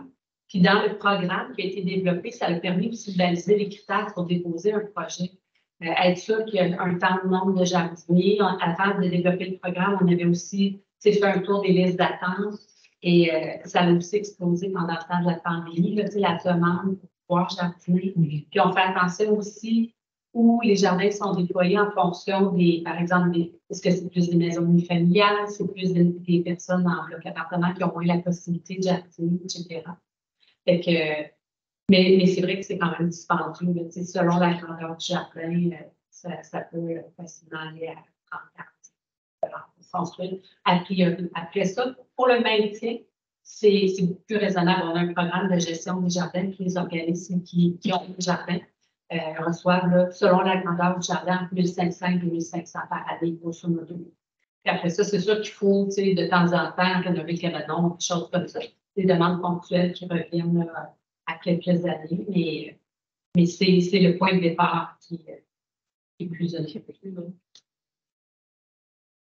Puis dans le programme qui a été développé, ça a permis aussi de baliser les critères pour déposer un projet. Être sûr qu'il y a un temps nombre de jardiniers. Avant de développer le programme, on avait aussi fait un tour des listes d'attente et ça a aussi explosé pendant le temps de la pandémie, là, la demande pour pouvoir jardiner. Puis on fait attention aussi où les jardins sont déployés en fonction des, par exemple, est-ce que c'est plus des maisons unifamiliales, c'est plus des personnes en bloc appartement qui ont moins la possibilité de jardiner, etc. Fait que, mais c'est vrai que c'est quand même dispendieux. Là, selon la grandeur du jardin, ça peut facilement aller à 30 pour construire a priori. Après ça, pour le maintien, c'est beaucoup plus raisonnable. On a un programme de gestion des jardins que les organismes qui ont des jardins reçoivent, là, selon la grandeur du jardin, 1500 et 2500 par année, grosso modo. Puis après ça, c'est sûr qu'il faut, de temps en temps, rénover le cabanon, des choses comme ça. Des demandes ponctuelles qui reviennent à quelques années, mais c'est le point de départ qui est plus honorable.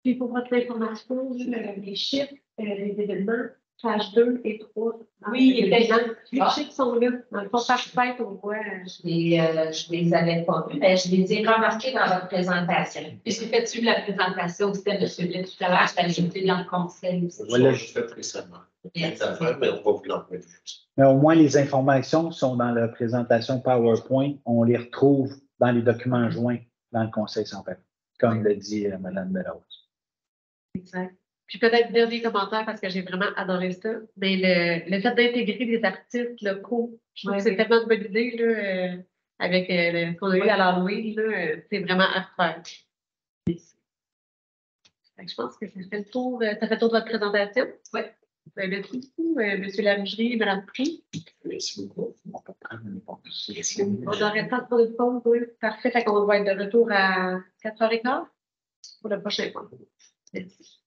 Puis pour votre information, les chiffres, les événements, page 2 et 3. Oui, effectivement. Les Ah. chiffres sont là. Dans le fond, par fête, on voit. Je les avais pas vus, mais je les ai remarqués dans votre présentation. Puis j'ai fait suivre la présentation, c'était M. Blais tout à l'heure, je l'ai ajouté dans le conseil aussi. Voilà, je fais récemment. Yes. C'est affaire, mais on va vous l'envoyer. Mais au moins, les informations sont dans la présentation PowerPoint. On les retrouve dans les documents joints dans le Conseil central, comme le dit Mme Belrose. Exact. Puis peut-être dernier commentaire parce que j'ai vraiment adoré ça, mais le fait d'intégrer des artistes locaux, je trouve que c'est tellement une bonne idée là, avec ce qu'on a eu à l'Halloween, là, c'est vraiment à refaire. Fait que je pense que ça fait le tour, ça fait le tour de votre présentation. Oui. Merci beaucoup, M. Larougerie, Mme Prix. Merci beaucoup. On aurait pas pour une pause, oui. Parfait. Fait qu'on va être de retour à 4h15 pour le prochain point. Merci.